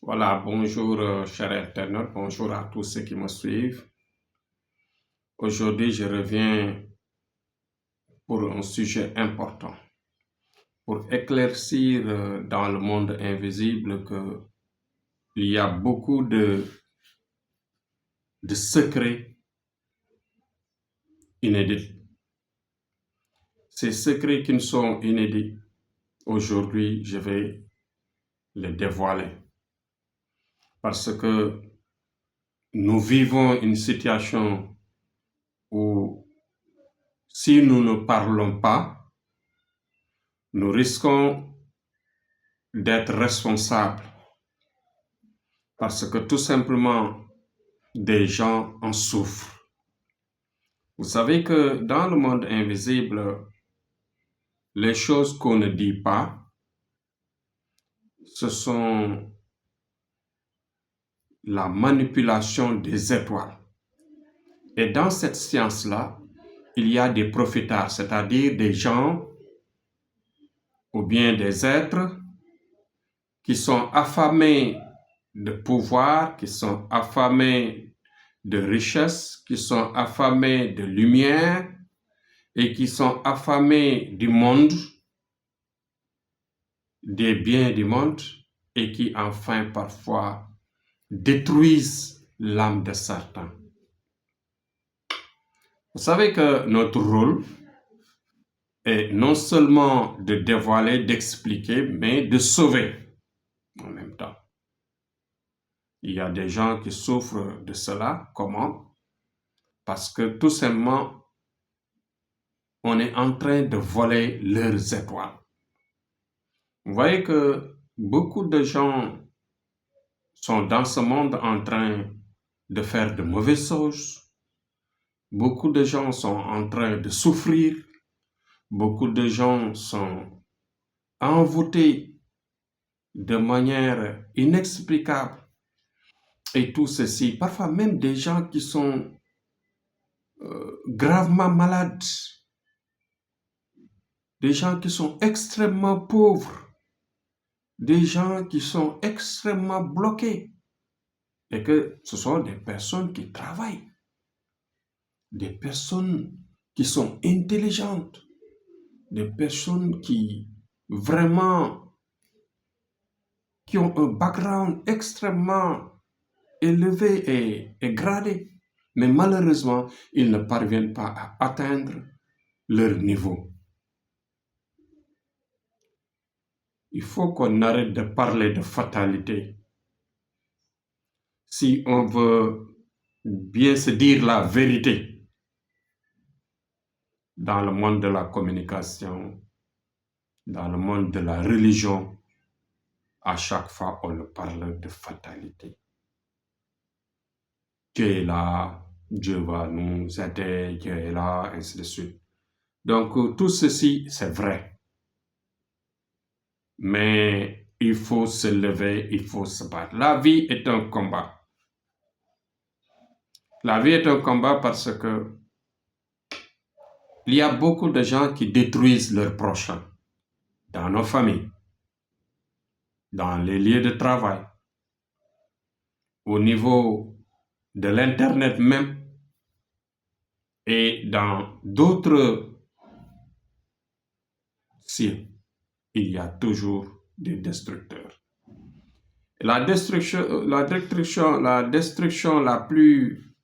Voilà, bonjour chers internautes, bonjour à tous ceux qui me suivent. Aujourd'hui, je reviens pour un sujet important, pour éclaircir dans le monde invisible qu'il y a beaucoup de secrets inédits. Ces secrets qui ne sont inédits, aujourd'hui, je vais les dévoiler parce que nous vivons une situation où si nous ne parlons pas, nous risquons d'être responsables parce que tout simplement, des gens en souffrent. Vous savez que dans le monde invisible, les choses qu'on ne dit pas, ce sont la manipulation des étoiles. Et dans cette science-là, il y a des prophétards, c'est-à-dire des gens ou bien des êtres qui sont affamés de pouvoir, qui sont affamés de richesse, qui sont affamés de lumière et qui sont affamés du monde, des biens du monde, et qui enfin parfois détruisent l'âme de certains. Vous savez que notre rôle est non seulement de dévoiler, d'expliquer, mais de sauver en même temps. Il y a des gens qui souffrent de cela. Comment? Parce que tout simplement, on est en train de voler leurs étoiles. Vous voyez que beaucoup de gens sont dans ce monde en train de faire de mauvaises choses. Beaucoup de gens sont en train de souffrir. Beaucoup de gens sont envoûtés de manière inexplicable. Et tout ceci, parfois même des gens qui sont gravement malades, des gens qui sont extrêmement pauvres, des gens qui sont extrêmement bloqués, et que ce sont des personnes qui travaillent, des personnes qui sont intelligentes, des personnes qui vraiment qui ont un background extrêmement élevé et gradé, mais malheureusement, ils ne parviennent pas à atteindre leur niveau. Il faut qu'on arrête de parler de fatalité. Si on veut bien se dire la vérité dans le monde de la communication, dans le monde de la religion, à chaque fois on parle de fatalité. Dieu est là, Dieu va nous aider, Dieu est là, ainsi de suite. Donc tout ceci, c'est vrai. Mais il faut se lever, il faut se battre. La vie est un combat. La vie est un combat parce que il y a beaucoup de gens qui détruisent leurs prochains dans nos familles, dans les lieux de travail, au niveau de l'Internet même et dans d'autres sites. Il y a toujours des destructeurs. La destruction la plus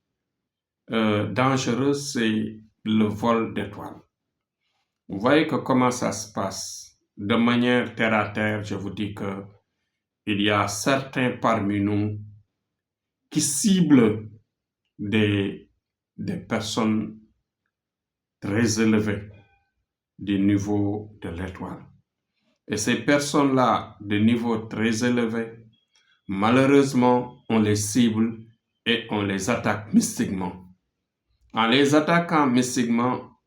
dangereuse, c'est le vol d'étoiles. Vous voyez que comment ça se passe. De manière terre à terre, je vous dis que il y a certains parmi nous qui ciblent des personnes très élevées du niveau de l'étoile. Et ces personnes-là, de niveau très élevé, malheureusement, on les cible et on les attaque mystiquement. En les attaquant mystiquement,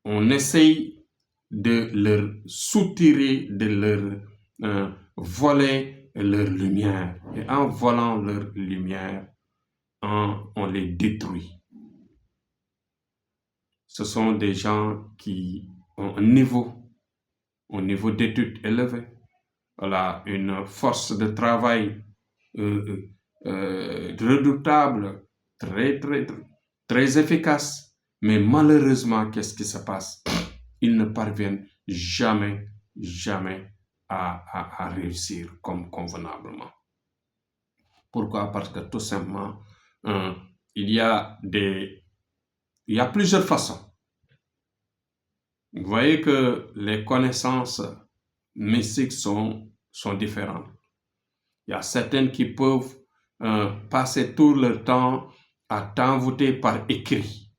on essaye de leur soutirer, de leur voler leur lumière. Et en volant leur lumière, on les détruit. Ce sont des gens qui ont un niveau d'études élevé. voilà, une force de travail redoutable, très, très, très efficace. Mais malheureusement, qu'est-ce qui se passe? Ils ne parviennent jamais, jamais à réussir comme convenablement. Pourquoi? Parce que tout simplement, euh, il y a plusieurs façons. Vous voyez que les connaissances mystiques sont différentes. Il y a certaines qui peuvent passer tout leur temps à t'envoûter par écrit.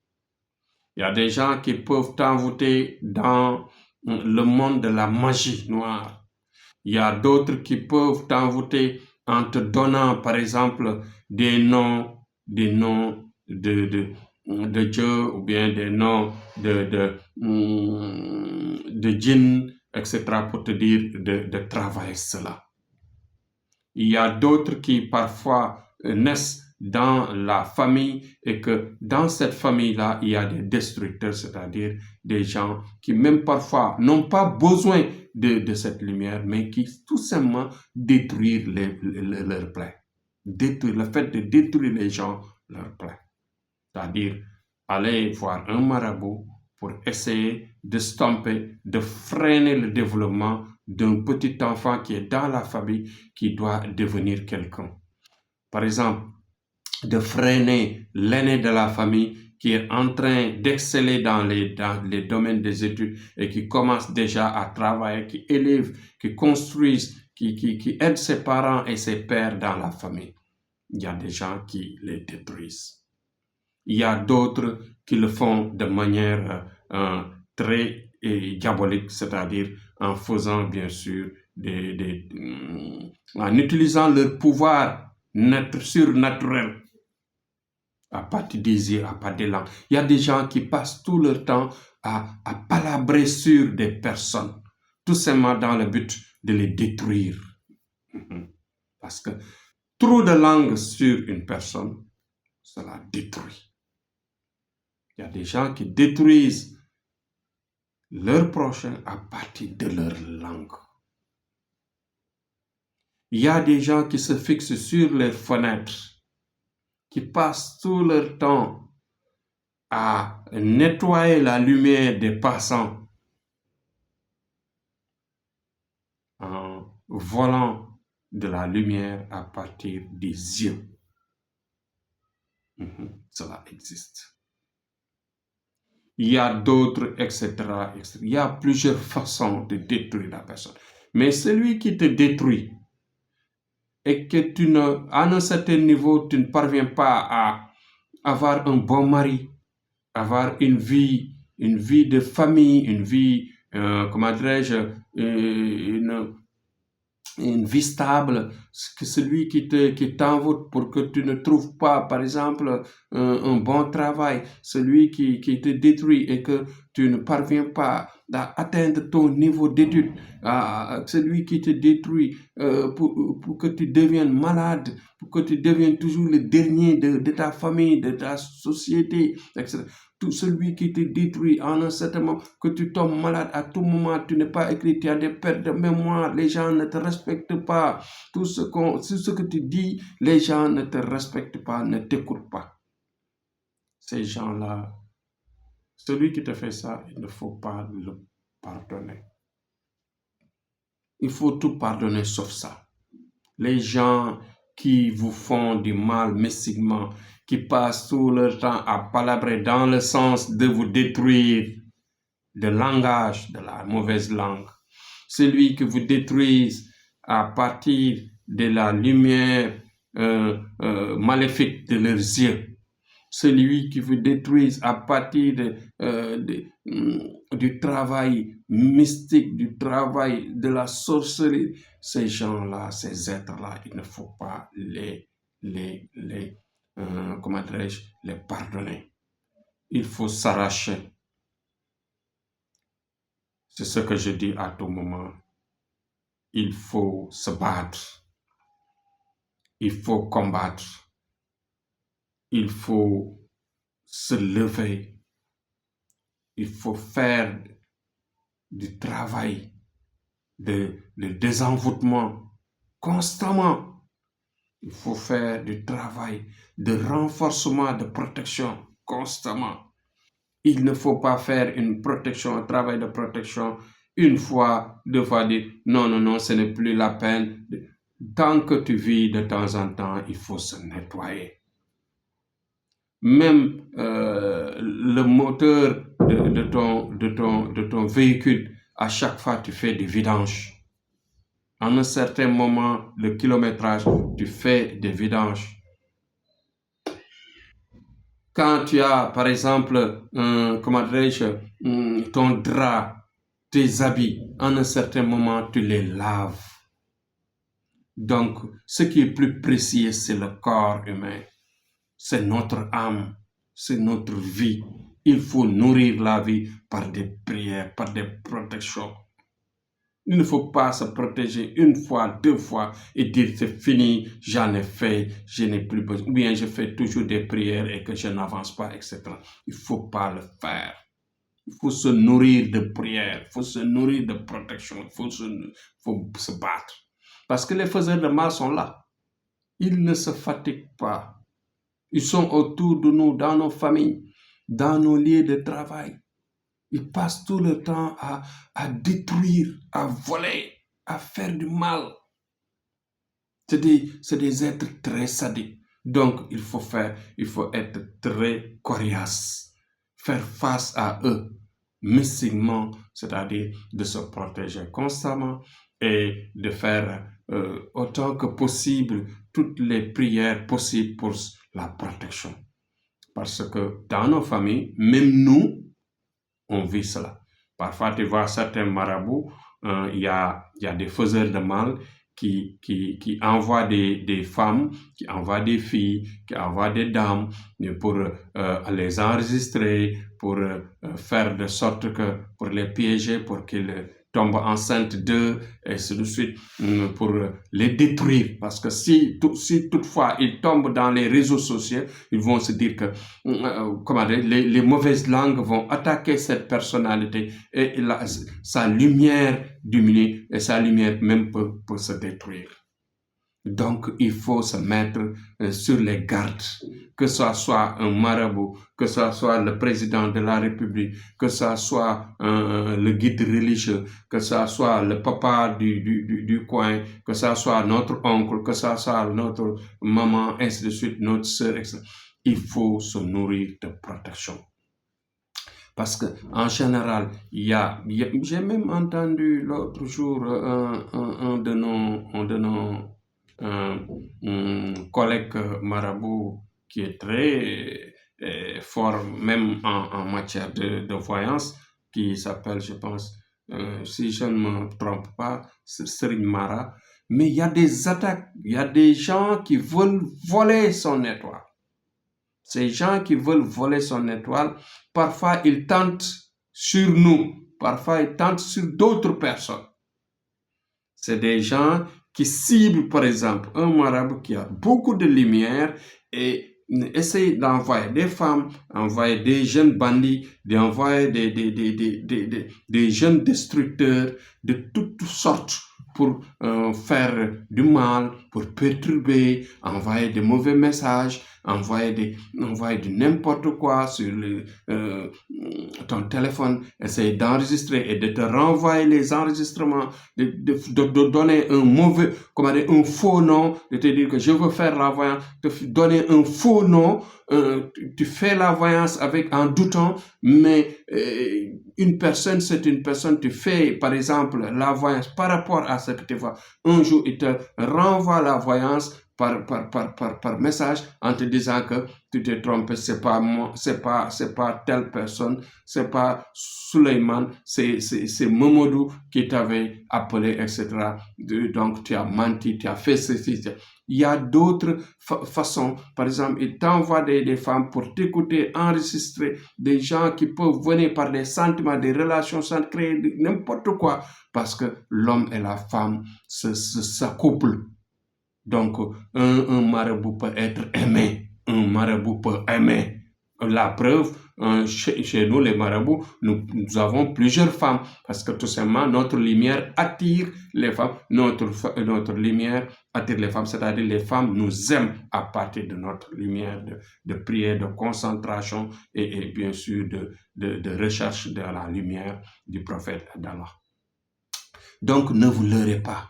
Il y a des gens qui peuvent t'envoûter dans le monde de la magie noire. Il y a d'autres qui peuvent t'envoûter en te donnant, par exemple, des noms de Dieu ou bien des noms de djinns, etc., pour te dire de travailler cela. Il y a d'autres qui parfois naissent dans la famille et que dans cette famille-là, il y a des destructeurs, c'est-à-dire des gens qui même parfois n'ont pas besoin de cette lumière, mais qui tout simplement détruisent leurs plaies. Le fait de détruire les gens, leurs plaies. C'est-à-dire aller voir un marabout pour essayer de stomper, de freiner le développement d'un petit enfant qui est dans la famille, qui doit devenir quelqu'un. Par exemple, de freiner l'aîné de la famille qui est en train d'exceller dans les domaines des études et qui commence déjà à travailler, qui élève, qui construise, qui aide ses parents et ses pères dans la famille. Il y a des gens qui les détruisent. Il y a d'autres qui le font de manière très diabolique, c'est-à-dire en faisant bien sûr en utilisant leur pouvoir surnaturel à partir des yeux, à partir des langues. Il y a des gens qui passent tout leur temps à palabrer sur des personnes, tout simplement dans le but de les détruire. Parce que trop de langue sur une personne, cela détruit. Il y a des gens qui détruisent leur prochain à partir de leur langue. Il y a des gens qui se fixent sur les fenêtres, qui passent tout leur temps à nettoyer la lumière des passants en volant de la lumière à partir des yeux. Cela existe. Il y a d'autres, etc., etc. Il y a plusieurs façons de détruire la personne. Mais celui qui te détruit et que à un certain niveau, tu ne parviens pas à avoir un bon mari, avoir une vie de famille, une vie, comment dirais-je, une vie stable, que celui qui t'envoûte pour que tu ne trouves pas, par exemple, un bon travail, celui qui te détruit et que tu ne parviens pas à atteindre ton niveau d'études, celui qui te détruit pour que tu deviennes malade, pour que tu deviennes toujours le dernier de ta famille, de ta société, etc. Tout celui qui te détruit en un certain moment, que tu tombes malade à tout moment, tu n'es pas écrit, tu as des pertes de mémoire, les gens ne te respectent pas. Tout ce que tu dis, les gens ne te respectent pas, ne t'écoutent pas. Ces gens-là, celui qui te fait ça, il ne faut pas le pardonner. Il faut tout pardonner sauf ça. Les gens qui vous font du mal mystiquement, qui passent tout leur temps à palabrer dans le sens de vous détruire, de langage, de la mauvaise langue. Celui qui vous détruise à partir de la lumière maléfique de leurs yeux. Celui qui vous détruise à partir du travail mystique, du travail de la sorcellerie. Ces gens-là, ces êtres-là, il ne faut pas comment dirais-je, les pardonner. Il faut s'arracher. C'est ce que je dis à tout moment. Il faut se battre. Il faut combattre. Il faut se lever. Il faut faire du travail de désenvoûtement constamment. Il faut faire du travail de renforcement, de protection constamment. Il ne faut pas faire une protection, un travail de protection une fois, deux fois, dire non, non, non, ce n'est plus la peine. Tant que tu vis de temps en temps, il faut se nettoyer. Même le moteur de ton véhicule, à chaque fois, tu fais du vidange. En un certain moment, le kilométrage, tu fais des vidanges. Quand tu as, par exemple, comment dirais-je, ton drap, tes habits, en un certain moment, tu les laves. Donc, ce qui est plus précieux, c'est le corps humain. C'est notre âme, c'est notre vie. Il faut nourrir la vie par des prières, par des protections. Il ne faut pas se protéger une fois, deux fois et dire c'est fini, j'en ai fait, je n'ai plus besoin. Ou bien je fais toujours des prières et que je n'avance pas, etc. Il ne faut pas le faire. Il faut se nourrir de prières, il faut se nourrir de protection, il faut se battre. Parce que les faiseurs de mal sont là. Ils ne se fatiguent pas. Ils sont autour de nous, dans nos familles, dans nos lieux de travail. Ils passent tout le temps à détruire, à voler, à faire du mal. C'est des êtres très sadiques. Donc, il faut être très coriace, faire face à eux, mystiquement, c'est-à-dire de se protéger constamment et de faire autant que possible toutes les prières possibles pour la protection. Parce que dans nos familles, même nous, on vit cela. Parfois, tu vois certains marabouts, il y a des faiseurs de mal qui envoient des femmes, qui envoient des filles, qui envoient des dames pour les enregistrer, pour faire de sorte que, pour les piéger, pour qu'ils tombent enceintes d'eux, et ainsi de suite, pour les détruire. Parce que si toutefois ils tombent dans les réseaux sociaux, ils vont se dire que les mauvaises langues vont attaquer cette personnalité et sa lumière diminue et sa lumière même peut se détruire. Donc, il faut se mettre sur les gardes, que ce soit un marabout, que ce soit le président de la République, que ce soit le guide religieux, que ce soit le papa du coin, que ce soit notre oncle, que ce soit notre maman, ainsi de suite, notre sœur, etc. Il faut se nourrir de protection. Parce que en général, j'ai même entendu l'autre jour un de nos collègue marabout qui est très fort, même en matière de voyance, qui s'appelle, je pense, si je ne me trompe pas, Serigne Mara. Mais il y a des attaques, il y a des gens qui veulent voler son étoile. Ces gens qui veulent voler son étoile, parfois ils tentent sur nous, parfois ils tentent sur d'autres personnes. C'est des gens qui ciblent, par exemple, un marabout qui a beaucoup de lumière et essaye d'envoyer des femmes, envoyer des jeunes bandits, d'envoyer des jeunes destructeurs de toutes sortes pour faire du mal, pour perturber, envoyer de mauvais messages, envoyer du n'importe quoi sur ton téléphone, essayer d'enregistrer et de te renvoyer les enregistrements, de donner un faux nom, de te dire que je veux faire la voyance, de donner un faux nom, tu fais la voyance en doutant, mais une personne, c'est une personne, tu fais par exemple la voyance par rapport à ce que tu vois. Un jour, il te renvoie la voyance par message en te disant que tu t'es trompé, c'est pas moi, c'est pas telle personne, c'est pas Suleiman, c'est Momodou qui t'avait appelé, etc. Donc tu as menti, tu as fait ceci. Il y a d'autres façons. Par exemple, il t'envoie des femmes pour t'écouter, enregistrer des gens qui peuvent venir par des sentiments, des relations sans créer n'importe quoi, parce que l'homme et la femme s'accouplent. Donc, un marabout peut être aimé. Un marabout peut aimer. La preuve, chez nous, les marabouts, nous avons plusieurs femmes parce que tout simplement, notre lumière attire les femmes. Notre lumière attire les femmes, c'est-à-dire les femmes nous aiment à partir de notre lumière de prière, de concentration et bien sûr de recherche de la lumière du prophète d'Allah. Donc, ne vous leurrez pas.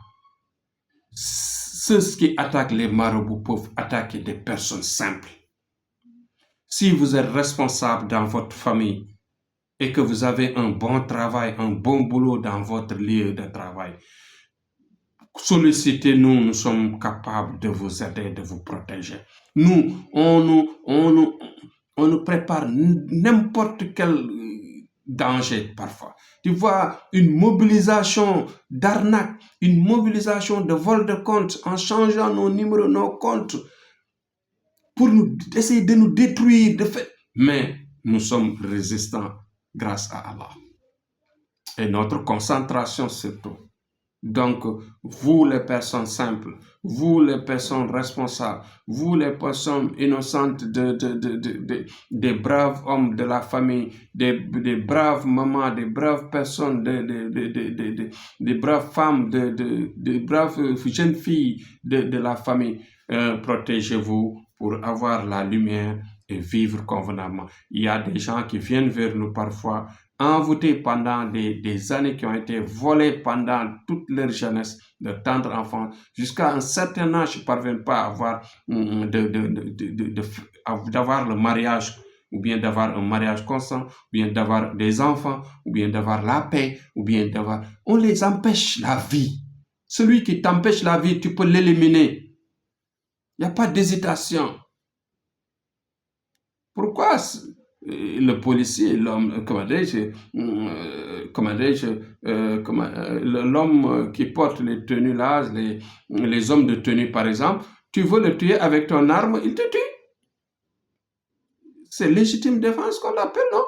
Ceux qui attaquent les marabouts peuvent attaquer des personnes simples. Si vous êtes responsable dans votre famille et que vous avez un bon travail, un bon boulot dans votre lieu de travail, sollicitez-nous, nous sommes capables de vous aider, de vous protéger. Nous, on nous prépare n'importe quel danger parfois. Tu vois, une mobilisation d'arnaque, une mobilisation de vol de compte en changeant nos numéros, nos comptes, pour essayer de nous détruire, de fait. Mais nous sommes résistants grâce à Allah. Et notre concentration surtout. Donc, vous les personnes simples, vous les personnes responsables, vous les personnes innocentes des braves hommes de la famille, des braves mamans, des braves personnes, des braves femmes, des braves jeunes filles de la famille, protégez-vous pour avoir la lumière et vivre convenablement. Il y a des gens qui viennent vers nous parfois envoûtés pendant des années, qui ont été volés pendant toute leur jeunesse, de tendre enfants, jusqu'à un certain âge, ils ne parviennent pas à avoir, d'avoir le mariage, ou bien d'avoir un mariage constant, ou bien d'avoir des enfants, ou bien d'avoir la paix, ou bien d'avoir... On les empêche la vie. Celui qui t'empêche la vie, tu peux l'éliminer. Il n'y a pas d'hésitation. Pourquoi le policier, l'homme, l'homme qui porte les tenues là, les hommes de tenue par exemple, tu veux le tuer avec ton arme, il te tue. C'est légitime défense qu'on l'appelle, non?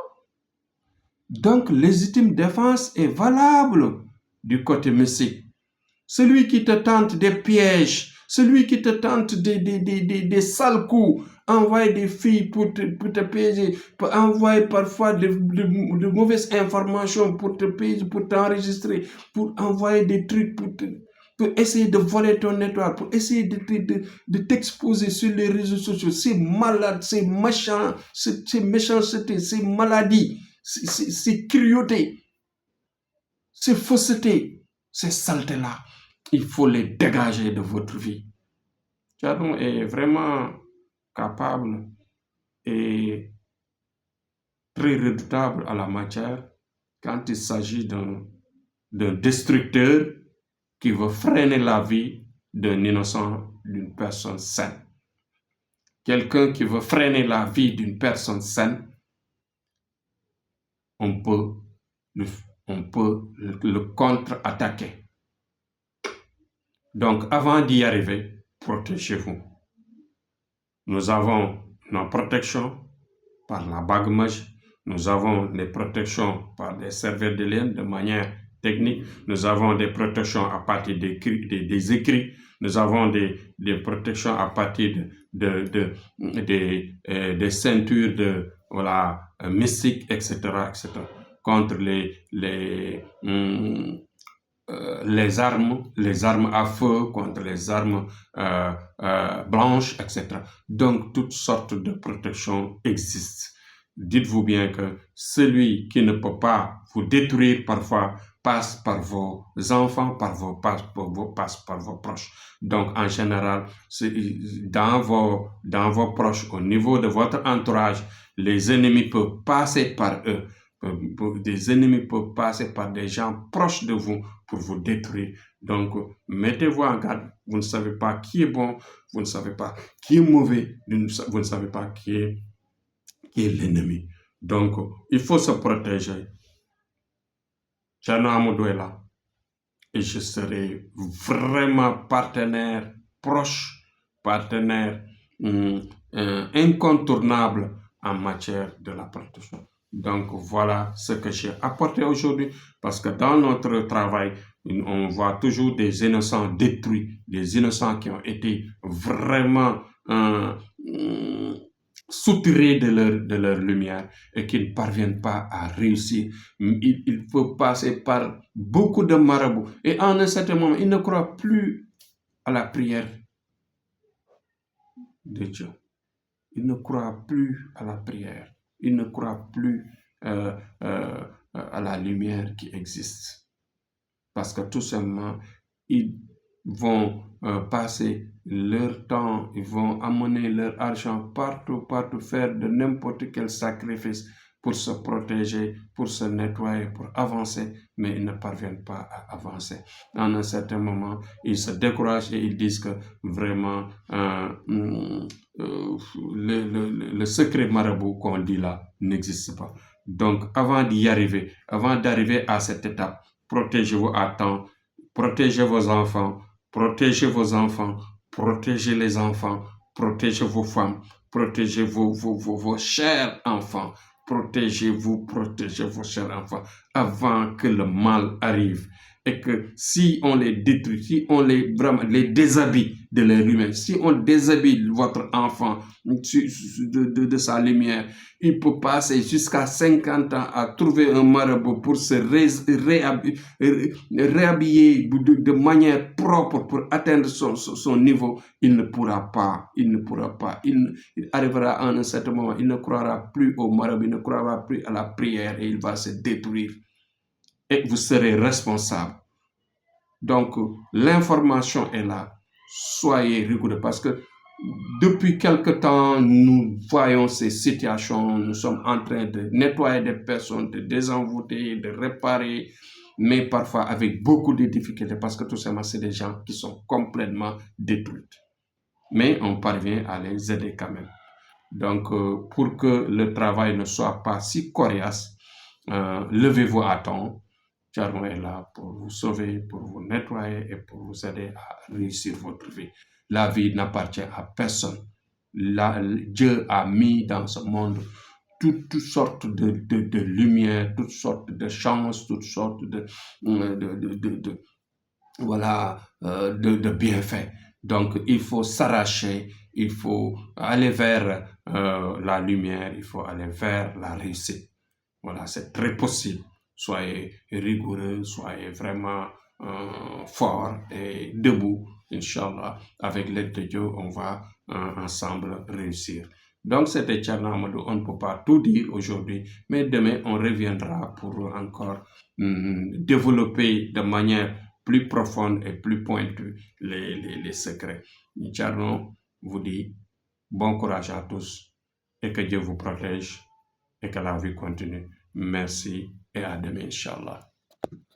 Donc, légitime défense est valable du côté mystique. Celui qui te tente des pièges, celui qui te tente des sales coups, envoyer des filles pour te piéger, pour envoyer parfois de mauvaises informations pour te piéger, pour t'enregistrer, pour envoyer des trucs, pour essayer de voler ton étoile, pour essayer de t'exposer sur les réseaux sociaux. C'est malade, c'est méchant, c'est méchanceté, c'est maladie, c'est cruauté, c'est fausseté, c'est saleté-là. Il faut les dégager de votre vie. Tchadon est vraiment capable et très redoutable à la matière quand il s'agit d'un destructeur qui veut freiner la vie d'un innocent, d'une personne saine. Quelqu'un qui veut freiner la vie d'une personne saine, on peut le contre-attaquer. Donc, avant d'y arriver, protégez-vous. Nous avons nos protections par la bague magique. Nous avons des protections par des serveurs de laine de manière technique. Nous avons des protections à partir des écrits. Nous avons des protections à partir des ceintures de mystiques, etc., etc., contre les armes à feu, contre les armes blanches, etc. Donc, toutes sortes de protections existent. Dites-vous bien que celui qui ne peut pas vous détruire parfois passe par vos enfants, passe par vos proches. Donc, en général, dans vos proches, au niveau de votre entourage, les ennemis peuvent passer par eux. Des ennemis peuvent passer par des gens proches de vous pour vous détruire. Donc, mettez-vous en garde. Vous ne savez pas qui est bon, vous ne savez pas qui est mauvais, vous ne savez pas qui est l'ennemi. Donc, il faut se protéger. Thierno Amadou est là. Et je serai vraiment partenaire proche, partenaire incontournable en matière de la protection. Donc, voilà ce que j'ai apporté aujourd'hui, parce que dans notre travail, on voit toujours des innocents détruits, des innocents qui ont été vraiment soutirés de leur lumière et qui ne parviennent pas à réussir. Il faut passer par beaucoup de marabouts. Et en un certain moment, ils ne croient plus à la prière de Dieu. Ils ne croient plus à la prière. Ils ne croient plus à la lumière qui existe. Parce que tout simplement, ils vont passer leur temps, ils vont amener leur argent partout, faire de n'importe quel sacrifice pour se protéger, pour se nettoyer, pour avancer, mais ils ne parviennent pas à avancer. En un certain moment, ils se découragent et ils disent que vraiment le secret marabout qu'on dit là n'existe pas. Donc, avant d'arriver à cette étape, protégez-vous à temps, protégez vos enfants, protégez les enfants, protégez vos femmes, protégez vos chers enfants, protégez vos chers enfants avant que le mal arrive. Et que si on les détruit, si on les déshabille de leur lumière, si on déshabille votre enfant de sa lumière, il peut passer jusqu'à 50 ans à trouver un marabout pour se réhabiller de manière propre pour atteindre son niveau. Il ne pourra pas. Il arrivera à un certain moment, il ne croira plus au marabout, il ne croira plus à la prière et il va se détruire. Et vous serez responsable. Donc, l'information est là. Soyez rigoureux parce que depuis quelque temps, nous voyons ces situations, nous sommes en train de nettoyer des personnes, de désenvoûter, de réparer, mais parfois avec beaucoup de difficultés parce que tout simplement, c'est des gens qui sont complètement détruits. Mais on parvient à les aider quand même. Donc, pour que le travail ne soit pas si coriace, levez-vous à temps. Charbon est là pour vous sauver, pour vous nettoyer et pour vous aider à réussir votre vie. La vie n'appartient à personne. Dieu a mis dans ce monde toutes sortes de lumière, toutes sortes de chances, toutes sortes de bienfaits. Donc, il faut s'arracher, il faut aller vers la lumière, il faut aller vers la réussite. Voilà, c'est très possible. Soyez rigoureux, soyez vraiment fort et debout, Inch'Allah. Avec l'aide de Dieu, on va ensemble réussir. Donc, c'était Thierno Amadou. On ne peut pas tout dire aujourd'hui, mais demain, on reviendra pour encore développer de manière plus profonde et plus pointue les secrets. Thierno vous dit bon courage à tous et que Dieu vous protège et que la vie continue. Merci et à demain, Inch'Allah.